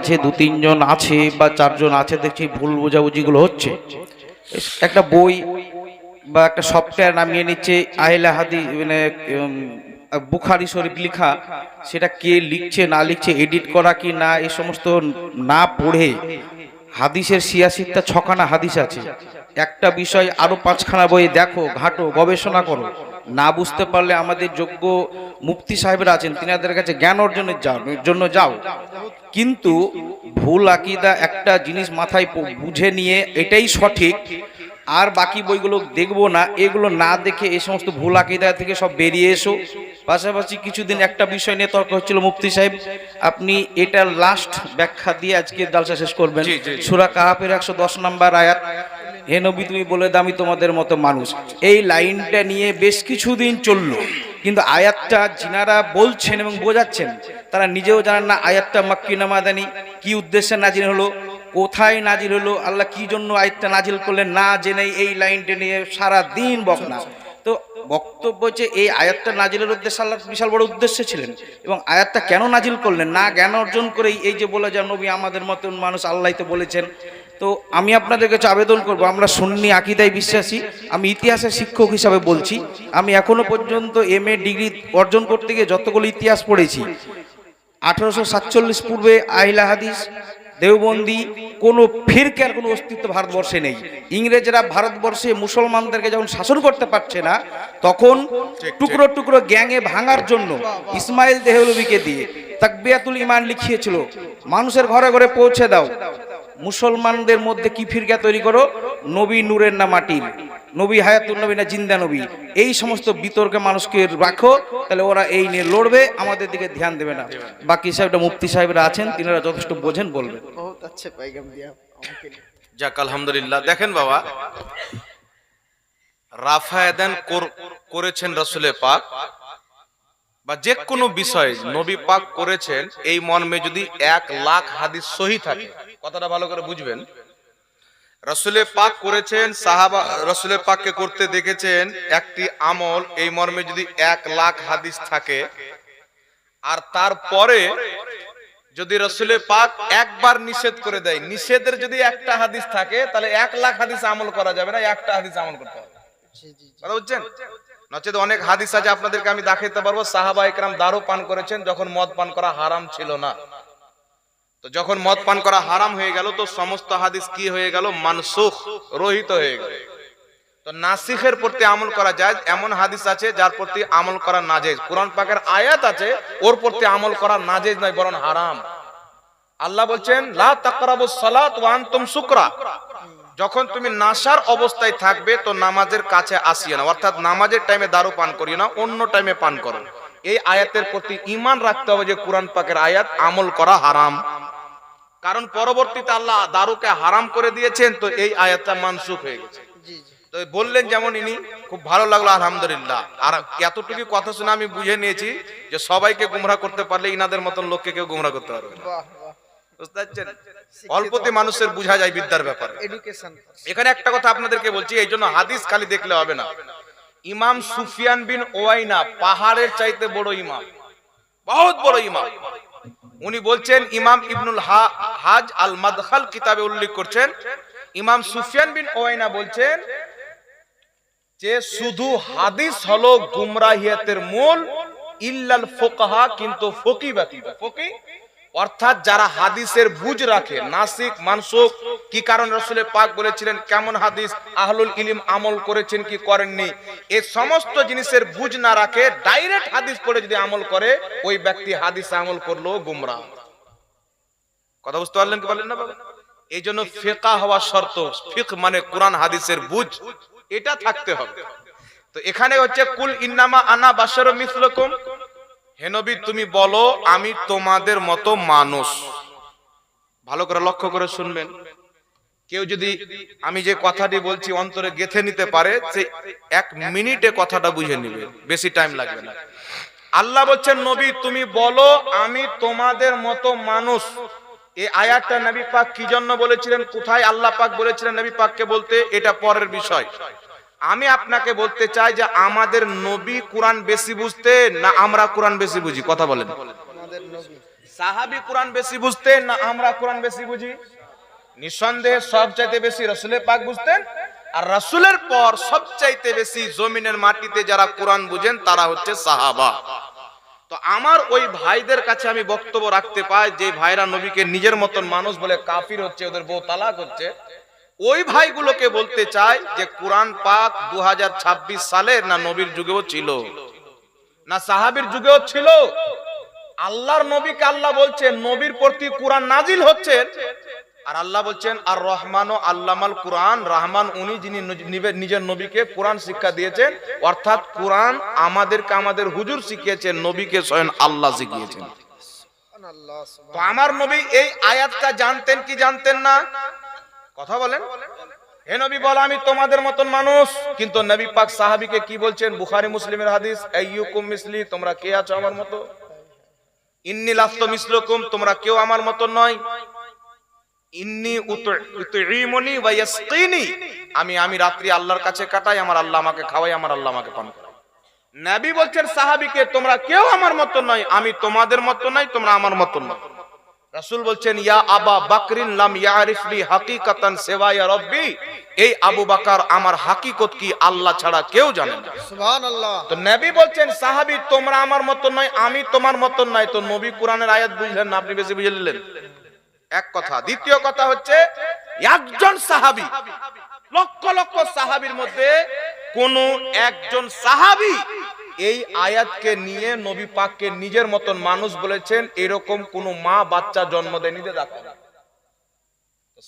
মাঝে দু তিনজন আছে বা চারজন আছে, দেখছি ভুল বোঝাবুঝিগুলো হচ্ছে। একটা বই বা একটা সফটওয়্যার নামিয়ে নিচ্ছে আহলে হাদিস, মানে বুখারী শরীফ লেখা, সেটা কে লিখছে না লিখছে, এডিট করা কি না, এই সমস্ত না পড়ে হাদিসের ৮৬টা ছখানা হাদিস আছে, একটা বিষয় আরো ৫খানা বই দেখো, ঘাটো, গবেষণা করো। না বুঝতে পারলে আমাদের যোগ্য মুফতি সাহেবরা আছেন, তিনাদের কাছে জ্ঞান অর্জনের জন্য যাও। কিন্তু ভুল আকীদা একটা জিনিস মাথায় বুঝে নিয়ে এটাই সঠিক, আর বাকি বইগুলো দেখবো না, এগুলো না দেখে এই সমস্ত ভুল আকীদা থেকে সব বেরিয়ে এসো। পাশাপাশি কিছুদিন একটা বিষয় নিয়ে তর্ক হচ্ছিল, মুফতি সাহেব আপনি এটা লাস্ট ব্যাখ্যা দিয়ে আজকে জালসা শেষ করবেন। সূরা কাহাফের ১১০ নম্বর আয়াত, হে নবী তুমি বলে দাও আমি তোমাদের মতো মানুষ, এই লাইনটা নিয়ে বেশ কিছুদিন চললো, কিন্তু আয়াতটা যিনারা বলছেন এবং বোঝাচ্ছেন তারা নিজেও জানেন না আয়াতটা মাক্কি না মাদানী, কি উদ্দেশ্যে নাজিল হলো, কোথায় নাজিল হলো, আল্লাহ কি জন্য আয়াতটা নাজিল করলেন, না জেনে এই লাইনটা নিয়ে সারা দিন বকনা। তো বক্তব্য হচ্ছে এই আয়াতটা নাজিলের উদ্দেশ্যে আল্লাহর বিশাল বড় উদ্দেশ্য ছিলেন, এবং আয়াতটা কেন নাজিল করলেন না জ্ঞান অর্জন করেই এই যে বলে যান নবী আমাদের মতন মানুষ, আল্লাহ তো বলেছেন। তো আমি আপনাদের কাছে আবেদন করব, আমরা সুন্নি আকীদায় বিশ্বাসী, আমি ইতিহাসের শিক্ষক হিসাবে বলছি, আমি এখনো পর্যন্ত MA ডিগ্রি অর্জন করতে গিয়ে যতগুলো ইতিহাস পড়েছি, 1847 পূর্বে আহলে হাদিস দেওবন্দি কোনো ফিরকার কোনো অস্তিত্ব ভারতবর্ষে নেই। ইংরেজরা ভারতবর্ষে মুসলমানদেরকে যখন শাসন করতে পারছে না, তখন টুকরো টুকরো গ্যাংয়ে ভাঙার জন্য ইসমাইল দেহলভিকে দিয়ে তাকবিয়াতুল ঈমান লিখিয়েছিল, মানুষের ঘরে ঘরে পৌঁছে দাও, মুসলমানদের মধ্যে কি ফিরকা তৈরি করো, নবী নূরের না মাটির, নবী হায়াতুন নবী না জিন্দা নবী, এই সমস্ত বিতর্কে মানুষকে রাখো, তাহলে ওরা এই নিয়ে লড়বে, আমাদের দিকে ধ্যান দেবে না। বাকি সাহেবটা মুফতি সাহেবরা আছেন, তিনারা যথেষ্ট বোঝেন, বলবেন। যাক আলহামদুলিল্লাহ। দেখেন বাবা, রাফায়েদান করেছেন রাসূলে পাক, বা যে কোনো বিষয় নবী পাক করেছেন, এই মর্মে যদি ১,০০,০০০ হাদিস সহি থাকে, কথাটা ভালো করে বুঝবেন, রাসূলে পাক করেছেন, সাহাবা রাসূলে পাককে করতে দেখেছেন একটি আমল, এই মর্মে যদি ১,০০,০০০ হাদিস থাকে, আর তারপরে যদি রাসূলে পাক একবার নিষেধ করে দেয়, নিষেধের যদি একটা হাদিস থাকে, তাহলে ১,০০,০০০ হাদিস আমল করা যাবে না, একটা হাদিস আমল করতে হবে। কথা বুঝছেন? নচেত অনেক হাদিস আছে, আপনাদেরকে আমি দেখাতে পারবো, সাহাবা ইকরাম দারু পান করেছেন যখন মদ পান করা হারাম ছিল না। তো যখন মদ পান করা হারাম হয়ে গেল, তো সমস্ত হাদিস কি হয়ে গেল, মানসুখ, রহিত হয়ে গেল। তো নাসিখের প্রতি আমল করা যায়, এমন হাদিস আছে যার প্রতি আমল করা নাজেজ, কুরআন পাকের আয়াত আছে ওর প্রতি আমল করা নাজেজ নয়, বরং হারাম। আল্লাহ বলছেন লা তাকরাবুস সালাত ওয়া আনতুম সুকরা, যখন তুমি নাশার অবস্থায় থাকবে তো নামাজের কাছে আসিও না, অর্থাৎ নামাজের টাইমে দারু পান করিও না, অন্য টাইমে পান করো। এই আয়াতের প্রতি ঈমান রাখতে হবে যে কুরআন পাকের আয়াত আমল করা হারাম, কারণ পরবর্তীতে আল্লাহ দারুকে হারাম করে দিয়েছেন, তো এই আয়াতটা মানসুখ হয়ে গেছে। তো বললেন যেমন ইনি, খুব ভালো লাগলো আলহামদুলিল্লাহ। আর এতটুকু কথা শুনে আমি বুঝে নিয়েছি যে সবাইকে গুমরাহ করতে পারলে ইনাদের মতন লোককে কেউ গুমরাহ করতে পারবে না। বুঝতে পারছেন? অল্পতে মানুষের বোঝা যায় বিদ্যার ব্যাপারে। এখানে একটা কথা আপনাদেরকে বলছি, এই জন্য হাদিস খালি দেখলে হবে না। ইমাম সুফিয়ান বিন ওয়াইনা পাহাড়ের চাইতে বড় ইমাম, বহুত বড় ইমাম। উনি বলছেন, ইমাম ইবনুল হাজ আল মাদখাল কিতাবে উল্লেখ করছেন, ইমাম সুফিয়ান বিন ওয়াইনা বলছেন যে শুধু হাদিস হলো গুমরাহিয়াতের মূল, ইল্লাল ফুকাহা, কিন্তু ফকি ব্যতীত। ফকি অর্থাৎ যারা হাদিসের বুঝ রাখে, নাসিক মানসুখ, কি কারণ রাসূলে পাক বলেছিলেন, কেমন হাদিস আহলুল ইলম আমল করেছেন কি করেননি, এই সমস্ত জিনিসের বুঝ না রাখে ডাইরেক্ট হাদিস পড়ে যদি আমল করে, ওই ব্যক্তি হাদিস আমল করলো গুমরাহ। কথা বুঝতে পারলেন কি পারলেন না বাবা? এই জন্য ফিকহ হওয়া শর্ত, ফিকহ মানে কোরআন হাদিসের বুঝ, এটা থাকতে হবে। তো এখানে হচ্ছে কুল ইন্নামা আনা বাশারুম মিসলুকুম, হে নবী তুমি বলো আমি তোমাদের মতো মানুষ। ভালো করে লক্ষ্য করে শুনবেন, কেউ যদি আমি যে কথাটি বলছি অন্তরে গেঁথে নিতে পারে, সে 1 মিনিটে কথাটা বুঝে নেবে, বেশি টাইম লাগবে না। আল্লাহ বলছেন নবী তুমি বলো আমি তোমাদের মতো মানুষ। এই আয়াতটা নবী পাক কি জন্য বলেছিলেন, কোথায় আল্লাহ পাক বলেছিলেন নবী পাককে বলতে, এটা পরের বিষয়। আমি আপনাকে বলতে চাই যে আমাদের নবী কোরআন বেশি বুঝতে না আমরা কোরআন বেশি বুঝি? কথা বলেন। সাহাবী কোরআন বেশি বুঝতেন না আমরা কোরআন বেশি বুঝি? নিঃসন্দেহে সবচাইতে বেশি রাসূলের পাক বুঝতেন। আর রাসূলের পর সবচাইতে বেশি জমিনের মাটিতে যারা কোরআন বুঝেন তারা হচ্ছে সাহাবা। তো আমার ওই ভাইদের কাছে আমি বক্তব্য রাখতে পাই, যে ভাইরা নবীকে নিজের মতন মানুষ বলে কাফির হচ্ছে, ওদের বউ তালাক হচ্ছে, ওই ভাইগুলোকে বলতে চাই যে কোরআন পাক 2026 সালের না নবীর যুগেও ছিল, না সাহাবীর যুগেও ছিল। আল্লাহর নবীকে আল্লাহ বলছেন নবীর প্রতি কোরআন নাজিল হচ্ছে, আর আল্লাহ বলছেন আর রহমান ও আল্লামাল কোরআন, রহমান উনি যিনি নিজের নবীকে কোরআন শিক্ষা দিয়েছেন, অর্থাৎ কোরআন আমাদেরকে আমাদের হুজুর শিখিয়েছেন, নবীকে স্বয়ং আল্লাহ শিখিয়েছেন। তো আমার নবী এই আয়াতটা জানতেন কি জানতেন না? কথা বলেন। হে নবী বল আমি তোমাদের মতন মানুষ, কিন্তু নবী পাক সাহাবীকে কি বলছেন? বুখারী মুসলিমের হাদিস, আইয়ুকুম মিসলি, তোমরা কে আছো আমার মতো? ইন্নী লাস্তু মিসলুকুম, তোমরা কেউ আমার মতন নয়। ইন্নী উতঈমুনি ওয়া ইয়াসকিনি, আমি রাত্রি আল্লাহর কাছে কাটাই, আমার আল্লাহ আমাকে খাওয়ায়, আমার আল্লাহ আমাকে পান করায়। নবী বলছেন সাহাবীকে তোমরা কেউ আমার মতন নয়, আমি তোমাদের মতন নই, তোমরা আমার মতন নয়। রাসূল বলছেন ইয়া আবা বকরিন লাম ইয়ারিফলি হাকিকাতান সিওয়া রাব্বি, এই আবু বকর আমার হাকিকত কি আল্লাহ ছাড়া কেউ জানে না। সুবহানাল্লাহ। তো নবী বলছেন সাহাবী তোমরা আমার মতন নয়, আমি তোমার মতন নয়। তো নবী কোরআনের আয়াত বুঝলেন না, আপনি বেশি বুঝলেন, এক কথা। দ্বিতীয় কথা হচ্ছে একজন সাহাবী, লক্ষ লক্ষ সাহাবীর মধ্যে কোন একজন সাহাবী এই আয়াতকে নিয়ে নবী পাককে নিজের মতন মানুষ বলেছেন, এরকম কোন মা বাচ্চা জন্ম দেয়নি। দেখো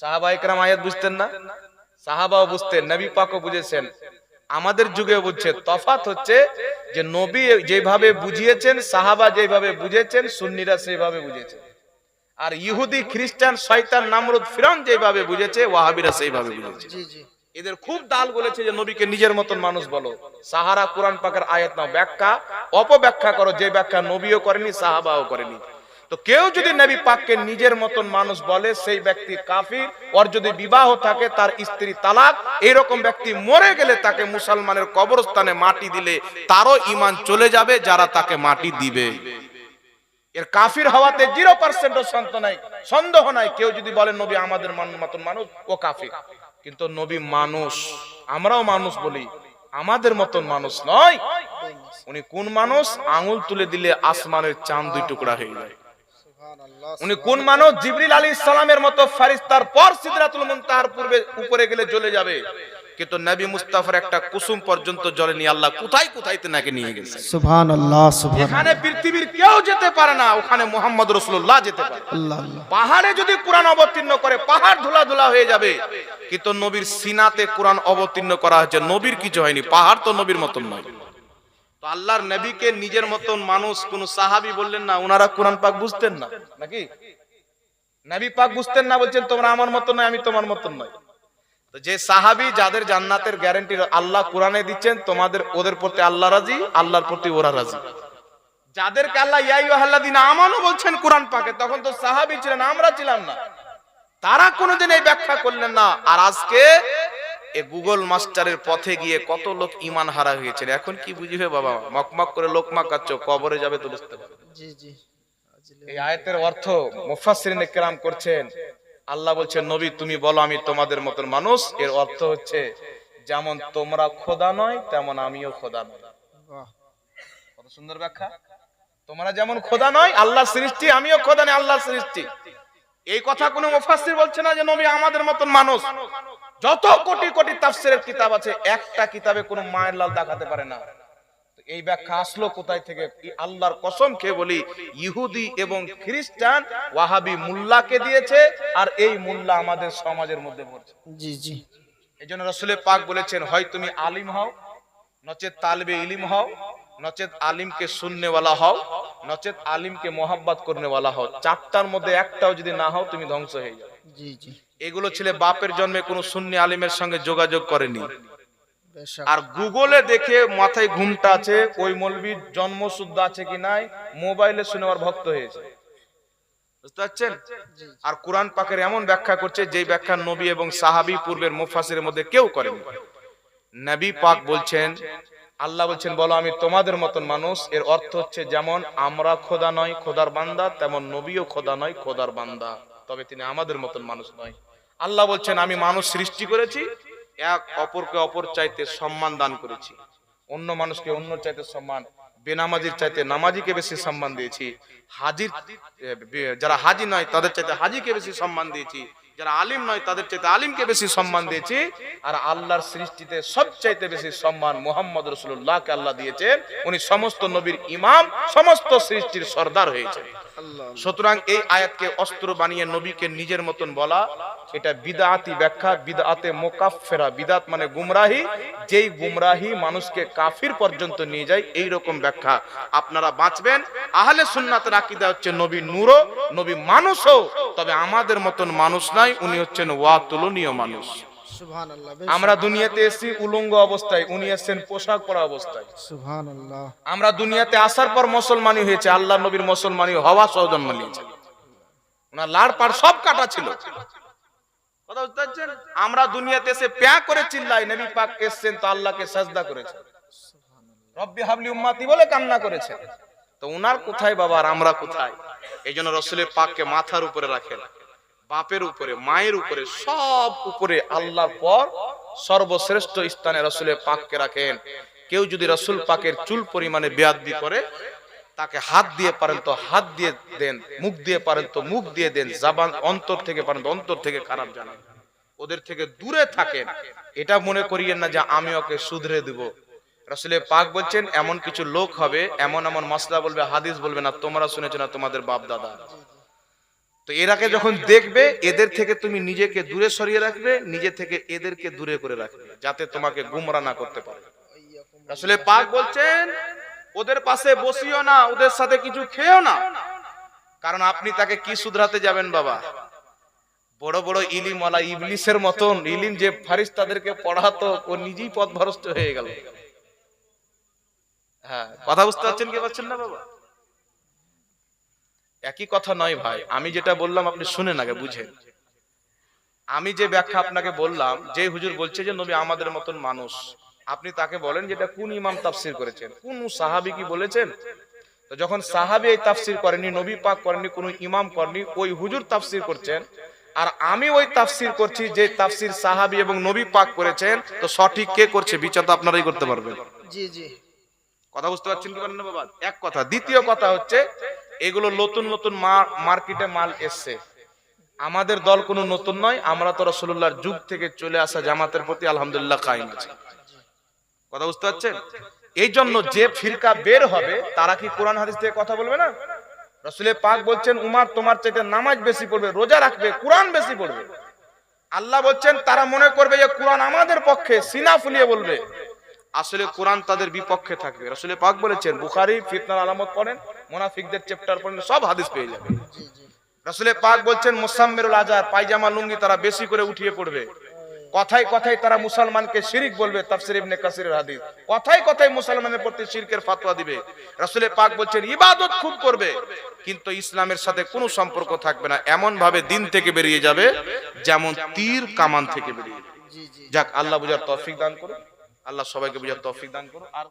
সাহাবায়ে কেরাম আয়াত বুঝতেন না? সাহাবাও বুঝতেন, নবী পাকও বুঝেছেন, আমাদের যুগে বুঝছে। তফাৎ হচ্ছে যে নবী যেভাবে বুঝিয়েছেন, সাহাবা যেভাবে বুঝেছেন, সুন্নিরা সেইভাবে বুঝেছেন। আর ইহুদি খ্রিস্টান শয়তান নামরুদ ফিরআউন যেভাবে বুঝেছে, ওয়াহাবিরা সেইভাবে বুঝেছে। জি জি, এদের খুব দাল বলেছে যে নবীকে নিজের মতন মানুষ বলো। সাহারা কোরআন পাকের আয়াত নাও, ব্যাখ্যা অপব্যাখ্যা করো, যে ব্যাখ্যা নবীও করেনি সাহাবাও করেনি। তো কেউ যদি নবী পাককে নিজের মতন মানুষ বলে, সেই ব্যক্তি কাফির। ওর যদি বিবাহ থাকে, তার স্ত্রী তালাক, এরকম ব্যক্তি মরে গেলে তাকে মুসলমানের কবরস্থানে মাটি দিলে তারও ঈমান চলে যাবে যারা তাকে মাটি দিবে। এর কাফির হওয়াতে 0% সন্দেহ নাই। কেউ যদি বলে নবী আমাদের মতন মানুষ, ও কাফির। কিন্তু নবী মানুষ, আমরাও মানুষ বলি, আমাদের মতন মানুষ নয়। উনি কোন মানুষ? আঙ্গুল তুলে দিলে আসমানের চাঁদ দুই টুকরা হয়ে যায়। উনি কোন মানুষ? জিবরিল আলাইহিস সালামের মতো ফেরেশতার পর সিদরাতুল মুনতাহার পূর্বে উপরে গেলে জ্বলে যাবে। কিন্তু নবী মুস্তাফার একটা কুসুম পর্যন্ত জ্বলেনি, আল্লাহ কোথায় কোথায় নাকি নিয়ে গেছে। সুবহানাল্লাহ, সুবহানাল্লাহ। এখানে পৃথিবীর কেউ যেতে পারে না, ওখানে মুহাম্মদ রাসূলুল্লাহ যেতে পারে। আল্লাহ আল্লাহ। পাহাড়ে যদি কোরআন অবতীর্ণ করে, পাহাড় ধুলা ধুলা হয়ে যাবে, কিন্তু নবীর সিনাতে কোরআন অবতীর্ণ করা হয়েছে, নবীর কিছু হয়নি। পাহাড় তো নবীর মতন নয়। তো আল্লাহর নবীকে নিজের মতন মানুষ কোন সাহাবী বললেন না, ওনারা কোরআন পাক বুঝতেন না নাকি? নবী পাক বুঝতেন না, বলছেন তোমরা আমার মতন নয়, আমি তোমার মতন নয়। তো যে সাহাবী যাদের জান্নাতের গ্যারান্টি আল্লাহ কোরআনে দিচ্ছেন, তোমাদের ওদের প্রতি আল্লাহ রাজি, আল্লাহর প্রতি ওরা রাজি। যাদেরকে আল্লাহ ইয়া আইয়ুহাল্লাযীনা আমানু বলছেন কোরআন পাকে, তখন তো সাহাবী ছিলেন, আমরা ছিলাম না। তারা কোনোদিন এই ব্যাখ্যা করলেন না। আর আজকে এই গুগল মাস্টারের পথে গিয়ে কত লোক ঈমান হারা হয়েছে। এখন কি বুঝবে বাবা? মকমক করে লোকমা কাচ্ছ, কবরে যাবে তো বুঝতে পারবে। জি জি। এই আয়াতের অর্থ মুফাসসিরিনে কেরাম করছেন, আল্লাহ বলছেন নবী তুমি বলো আমি তোমাদের মতন মানুষ। এর অর্থ হচ্ছে যেমন তোমরা খোদা নয়, তেমন আমিও খোদা নই। বাহ, কত সুন্দর ব্যাখ্যা। তোমরা যেমন খোদা নয়, আল্লাহ সৃষ্টি, আমিও খোদা নই, আল্লাহ সৃষ্টি। এই কথা কোনো মুফাসসির বলছে না যে নবী আমাদের মতন মানুষ। যত কোটি কোটি তাফসীরের কিতাব আছে, একটা কিতাবে কোনো মায়ের লাল দেখাতে পারে না। এই ব্যাখ্যা আসলো কোথায় থেকে? আল্লাহর কসম খেয়ে বলি, ইহুদি এবং খ্রিস্টান ওয়াহাবি মুল্লাকে দিয়েছে, আর এই মুল্লা আমাদের সমাজের মধ্যে পড়ছে। জি জি। এইজন্য রাসূল পাক বলেছেন, হয় তুমি আলিম হও, নচেত তালিবে ইলম হও, নচেত আলিমকে শুননেওয়ালা হও, নচেত আলিমকে মোহাব্বত করনেওয়ালা হও। চারটার মধ্যে একটাও যদি না হও, তুমি ধ্বংস হয়ে যাবে। জি জি। এগুলো ছেলে বাপের জন্মে কোনো সুন্নি আলিমের সঙ্গে যোগাযোগ করেনি। আর গুগলে দেখে মাথায় ঘুমটা আছে, ওই মৌলবীর জন্মসূত্র আছে কি নাই, মোবাইলে শুনে আর ভক্ত হয়েছে। বুঝতে পারছেন? আর কোরআন পাকের এমন ব্যাখ্যা করছে যে ব্যাখ্যা নবী এবং সাহাবী পূর্বের মুফাসসিরের মধ্যে কেউ করেনি। নবী পাক বলছেন আল্লাহ বলছেন বলো আমি তোমাদের মতন মানুষ। এর অর্থ হচ্ছে যেমন আমরা খোদা নয় খোদার বান্দা, তেমন নবীও খোদা নয় খোদার বান্দা, তবে তিনি আমাদের মতন মানুষ নয়। আল্লাহ বলছেন আমি মানুষ সৃষ্টি করেছি, এক অপরকে অপর চাইতে সম্মান দান করেছি। অন্য মানুষকে অন্য চাইতে সম্মান, বেনামাজির চাইতে নামাজিকে বেশি সম্মান দিয়েছি, হাজির যারা হাজি নয় তাদের চাইতে হাজিকে বেশি সম্মান দিয়েছি, যারা আলিম নয় তাদের চাইতে আলিমকে বেশি সম্মান দিয়েছি। আর আল্লাহর সৃষ্টিতে সবচাইতে বেশি সম্মান মুহাম্মদ রাসূলুল্লাহকে আল্লাহ দিয়েছেন। উনি সমস্ত নবীর ইমাম, সমস্ত সৃষ্টির সর্দার হয়েছেন। সুতরাং এই আয়াতকে অস্ত্র বানিয়ে নবীকে নিজের মতন বলা, এটা বিদআতি ব্যাখ্যা, বিদআতে মুকাফফিরা। বিদআত মানে গুমরাহি, যেই গুমরাহি মানুষকে কাফির পর্যন্ত নিয়ে যায়, এই রকম ব্যাখ্যা আপনারা বাঁচবেন। আহলে সুন্নাতের আকীদা হচ্ছে নবী নূরও, নবী মানুষও, তবে আমাদের মতন মানুষ নাই, উনি হচ্ছেন ওয়াতুলনীয় মানুষ। সুবহানাল্লাহ। আমরা দুনিয়াতে এসেছি উলঙ্গ অবস্থায়, উনি এসেছেন পোশাক পরা অবস্থায়। সুবহানাল্লাহ। আমরা দুনিয়াতে আসার পর মুসলমানই হয়েছে, আল্লাহ নবীর মুসলমানই হওয়া সহ জন্ম নিয়েছেন। ওনার লাড় পাড় সব কাটা ছিল। কথা বুঝতে পারছেন? আমরা দুনিয়াতে এসে প্যা করে চিল্লাই, নবী পাক এসেছেন তো আল্লাহকে সাজদা করেছেন, রব্বি হাবলি উম্মতি বলে কান্না করেছেন। তো উনার কোথায় বাবা আর আমরা কোথায়? এই জন্য রাসূলের পাককে মাথার উপরে রাখেন, বাপের উপরে, মায়ের উপরে, সব উপরে আল্লাহর পর সর্বশ্রেষ্ঠ স্থানে রাসূলের পাককে রাখেন। কেউ যদি রাসূল পাকের চুল পরিমাণে বেয়াদবি করে, তাকে হাত দিয়ে পারেন তো হাত দিয়ে দেন, মুখ দিয়ে পারেন তো মুখ দিয়ে দেন, জবান অন্তর থেকে পারেন তো অন্তর থেকে খারাপ জানেন, ওদের থেকে দূরে থাকেন। এটা মনে করিয়েন না যে আমি ওকে শুধরে দিব। রাসূলের পাক বলছেন এমন কিছু লোক হবে, এমন এমন মাসলা বলবে, হাদিস বলবে না তোমরা শুনেছো না তোমাদের বাপ দাদা। তো এরাকে যখন দেখবে, এদের থেকে তুমি নিজেকে দূরে সরিয়ে রাখবে, নিজে থেকে এদেরকে দূরে করে রাখবে, যাতে তোমাকে গুমরা না করতে পারে। রাসূলের পাক বলছেন ওদের পাশে বসিও না, ওদের সাথে কিছু খেও না, কারণ আপনি তাকে কি শুধরাতে যাবেন বাবা? বড় বড় ইলিমওয়ালা ইবলিসের মতন ইলিম যে ফারিস্তাদেরকে পড়াতো, ও নিজেই পথভ্রষ্ট হয়ে গেল। হ্যাঁ, কথা বুঝতে পারছেন কি পারছেন না বাবা? একই কথা নয় ভাই। আমি যেটা বললাম আপনি শুনেন আগে, বুঝেন। আমি যে ব্যাখ্যা আপনাকে বললাম, যে হুজুর বলছে যে নবী আমাদের মতন মানুষ, আপনি তাকে বলেন যেটা কোন ইমাম তাফসীর করেছেন, কোন সাহাবী কি বলেছেন? তো যখন সাহাবী এই তাফসীর করেনি, নবী পাক করেনি, কোন ইমাম করেনি, ওই হুজুর তাফসীর করছেন, আর আমি ওই তাফসীর করছি যে তাফসীর সাহাবী এবং নবী পাক করেছেন, তো সঠিক কে করছে বিচার তো আপনারাই করতে পারবেন। জি জি। কথা বুঝতে পারছেন কি পারেন না বাবা? এক কথা। দ্বিতীয় কথা হচ্ছে এগুলো নতুন নতুন মার্কেটে মাল এসছে। আমাদের দল কোনো নতুন নয়, আমরা তো রাসূলুল্লাহর যুগ থেকে চলে আসা জামাতের প্রতি আলহামদুলিল্লাহ কায়েম আছি। কথা বুঝতে পারছেন? এই জন্য যে ফিরকা বের হবে তারা কি কোরআন হাদিস থেকে কথা বলবে না? রাসূলের পাক বলছেন উমার তোমার চাইতে নামাজ বেশি পড়বে, রোজা রাখবে, কোরআন বেশি পড়বে। আল্লাহ বলছেন তারা মনে করবে যে কোরআন আমাদের পক্ষে, সিনা ফুলিয়ে বলবে, আসলে কোরআন তাদের বিপক্ষে থাকবে। রাসূলের পাক বলেছেন, বুখারী ফিতনার আলামত পড়েন, মুনাফিকদের চ্যাপ্টার পড়েন, সব হাদিস পেয়ে যাবে। রাসূলের পাক বলছেন মুসাম্মিরুল আজার, পায়জামা লুঙ্গি তারা বেশি করে উঠিয়ে পড়বে। কথায় কথায় তারা মুসলমানকে শিরক বলবে, তাফসীর ইবনে কাসিরের হাদিস। কথায় কথায় মুসলমানের প্রতি শিরকের ফতোয়া দিবে। রাসূলের পাক বলছেন ইবাদত খুব করবে, কিন্তু ইসলামের সাথে কোনো সম্পর্ক থাকবে না, এমন ভাবে দিন থেকে বেরিয়ে যাবে যেমন তীর কামান থেকে বেরিয়ে যাবে। যাক, আল্লাহ বুঝার তৌফিক দান করুন, আল্লাহ সবাইকে বুঝার তৌফিক দান করুন। আর